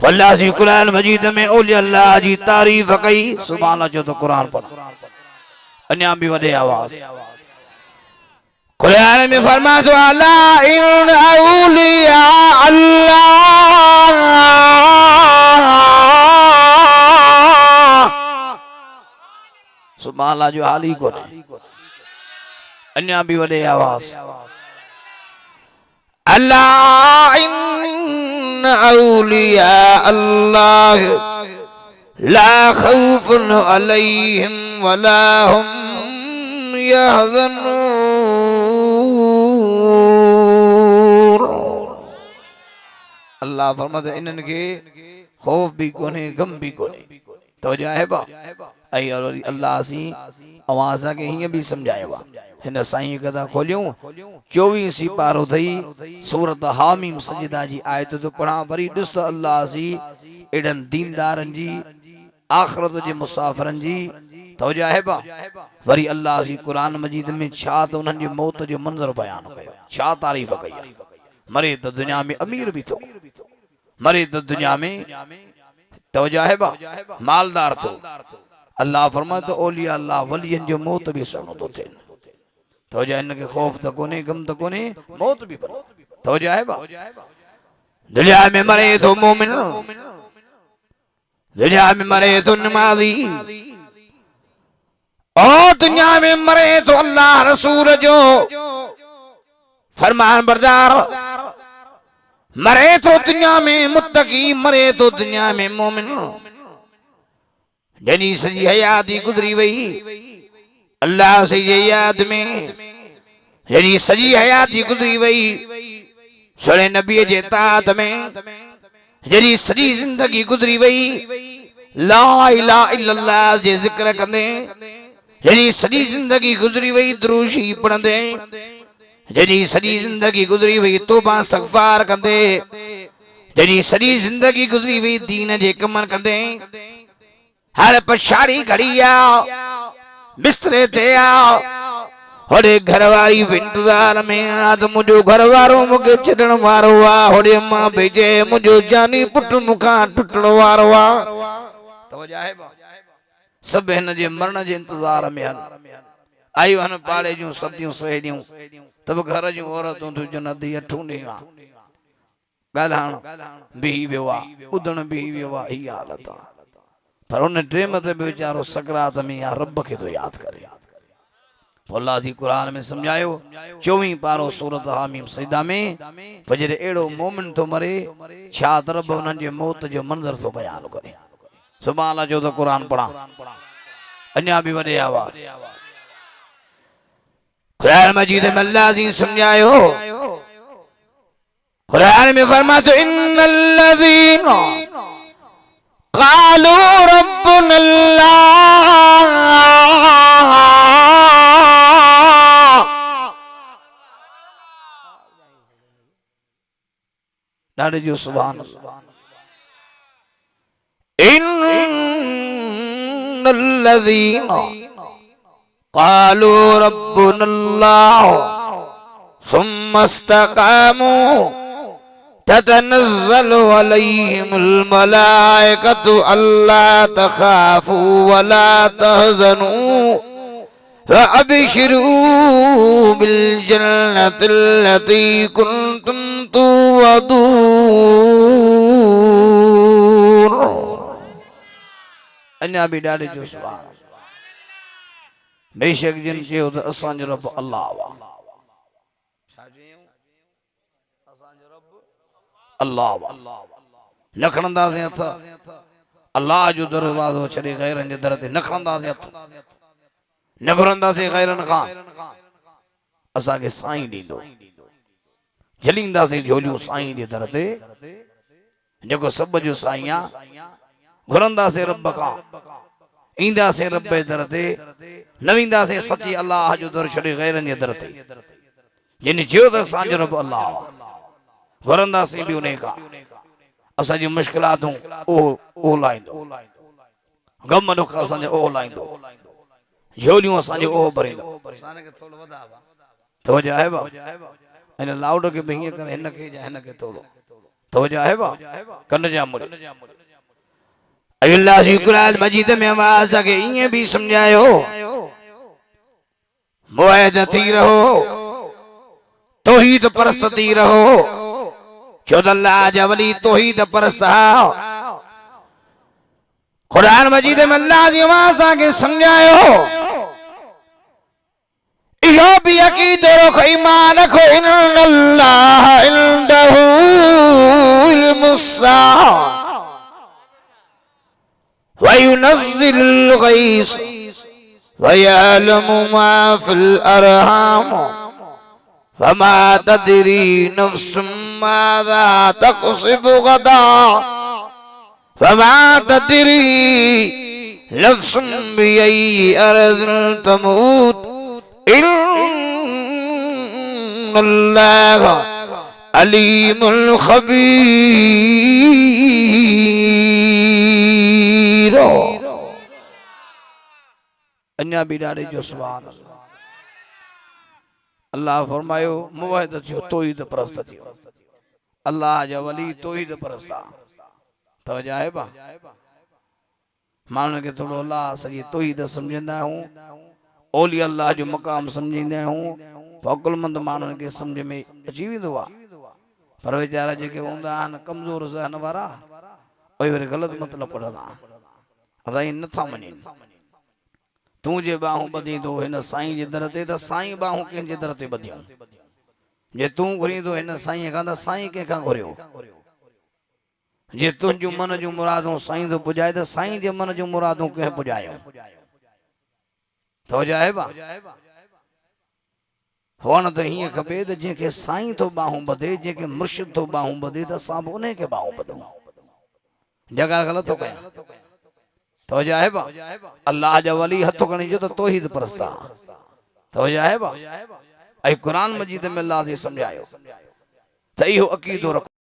अल्लाह सी कुरान मजीद में औलिया अल्लाह जी तारीफ कई सुभान अल्लाह जो तो कुरान पढ़ अन्या भी वडे आवाज कुरान में फरमा तो अल्लाह इन औलिया अल्लाह सुभान अल्लाह जो हाल ही कोने अन्या भी वडे आवाज अल्लाह इन औलिया अल्लाह ला खौफुन अलैहिम वला हुम यहज़नून। अल्लाह फरमाते इन्हनि के खौफ भी कोने गम भी कोने तो जाए बा आई और अल्लाह सी आवाज के हिय भी समझायो बा हिन साईं कथा खोलियो 24 सी पारो थई सूरत हामीम सजदा जी आयत तो पढ़ा वरी दुस अल्लाह सी एडन दीनदारन जी आखिरत जे मुसाफिरन जी तो जाए बा वरी अल्लाह सी कुरान मजीद में छा तो उन्हन जी मौत जो मंजर बयान कयो छा तारीफ कई मरे तो दुनिया में अमीर भी तो मरे तो दुनिया में तो जाए बा मालदार तो अल्लाह फरमाए तो औलिया अल्लाह वलियन जो मौत भी सुनो तो थे तो जाए इनके खौफ तो कोने गम तो कोने मौत भी बनो तो जाए बा दुनिया में मरे तो मोमिन दुनिया में मरे तो नमाजी और दुनिया में मरे तो अल्लाह रसूल जो फरमान बरदार मरे तो दुनिया में मुत्तकी मरे तो दुनिया में मोमिन जनी सजी हयाती गुजरी वही अल्लाह से ये याद में जनी सजी हयाती गुजरी वही सोने नबी जे तात में जनी सजी जिंदगी गुजरी वही ला इलाहा इल्लल्लाह जे जिक्र कंदे जनी सजी जिंदगी गुजरी वही दुरूशी पढ़ंदे जनी सजी जिंदगी गुजरी वही तौबा इस्तगफार कंदे जनी सजी जिंदगी गुजरी वही दीन जे कमन कंदे हर पछाड़ी घड़िया बिस्तरे ते आओ होड़े घरवारी इंतजार में आ तो मुझो घरवारो मुके छड़न वारो आ होड़े मां भेजे मुझो जानी पुट मुखा टुटण वारो आ तो जाए सब हिन जे मरण जे इंतजार में आयो हन पाड़े जूं सदियूं सहेलियूं तब घर जूं औरतूं तुझ नदी अठूंडी आ ॻाल्हाइण बिही वियो आ उदण बिही वियो आ ही हालत आ पर उन टेम ते बेचारो सकरात में या रब के तो याद करे अल्लाह जी कुरान में समझायो 24 पारो सूरत हामीम सजदा में फजर एड़ो मोमिन तो मरे छा तरब उनन जे मौत जो मंजर तो बयान करे सुभान अल्लाह जो तो कुरान पढ़ा अन्या भी वडे आवाज कुरान मजीद में अल्लाह जी समझायो कुरान में फरमाते इन्नल्लज़ीना क़ालू रब्बुनल्लाह दादे जो सुभान अल्लाह इन्नल्लज़ीना क़ालू रब्बुनल्लाह सुम्मा इस्तक़ामू ततनज़्ज़लु अलैहिमुल मलाइकतु अल्ला तख़ाफू वला तहज़नू वअबशिरू बिल जन्नतिल्लती कुंतुम तुअदून। अन्या भी ॾाढे जो सुभान बेशक जिन चयो त असांजो रब अल्लाह वा अल्लाह न खणंदासीं हथ अल्लाह जो दरवाज़ो छॾे गैरनि जे दर ते न खणंदासीं हथ न घुरंदासीं गैरनि खां असांखे साईं ॾींदो झलींदासीं झोलियूं साईं जे दर ते जेको सब जो साईं आहे घुरंदासीं रब खां ईंदासीं रब जे दर ते न वेंदासीं सची अल्लाह जो दर छॾे गैरनि जे दर ते जिन चयो त असांजो रब अल्लाह घुरंदासीं बि उन खां असांजी मुश्किलातूं ओ लाहींदो गम दुख असांजे ओ लाहींदो झोलियूं असांजे ओ भरींदो तो जाए बा इन लाउड के भईया कर हिन के जा हिन के थोड़ो तो जाए बा कन जा मुझे अल्लाह जी कुरान मजीद में आवाज आगे ये भी समझायो मुआहदती रहो तौहीद परस्ती रहो चौद अल्लाह जवली तौहीद परस्त कुरान मजीद में अल्लाह जी आवाज आगे समझायो यो भी अकीद रखो ईमान रखो इन्नल्लाह इंदहु इल्मुस्सा व युनज़्ज़िलुल गैस व यअलमु मा फिल अरहाम वमा तदरी नफ्सुम माज़ा तकसिबु गदा वमा तदरी नफ्सुम बिअय्यि अर्दिन तमूत इन्नल्लाह अलीमुल खबीर अन्या भी डाले जो सुभान अल्लाह फरमायो मुवाहिद थियो तौहीद परस्त थियो अल्लाह जा वली तौहीद परस्त तो जाए बा मानो के थोड़ो अल्लाह सही तौहीद समझंदा हूं ओली अल्लाह जो मकाम समझींदा हूं अकुलमंद माण्हुनि खे समझ में अची वेंदो आहे पर वीचारा जेके हूंदा आहिनि कमज़ोर ज़हन वारा उहे वरी ग़लति मतिलबु पढ़ंदा असां नथा मञनि तूं जे बाहूं ॿधींदो हिन साईं जे दर ते त साईं बाहूं कंहिंजे दर ते ॿधियूं जे तूं घुरींदो हिन साईं खां त साईं कंहिंखां घुरियो जे तुंहिंजूं मन जूं मुरादूं साईं थो पुॼाए त साईं जे मन जूं मुरादूं कंहिं पुॼायूं तो जाए बा हुन त हीअं खपे त जंहिंखे साईं थो बाहूं ॿधे जंहिंखे मुर्शिद थो बाहूं ॿधे त असां बि उन खे बाहूं ॿधूं जॻह ग़लति थो कयां तो जाए बा अल्लाह जा वली हथ खणी जो त तौहीद परस्त तो जाए बा ऐं क़ुरान मजीद में अल्लाह से समझायो त इहो अक़ीदो रखो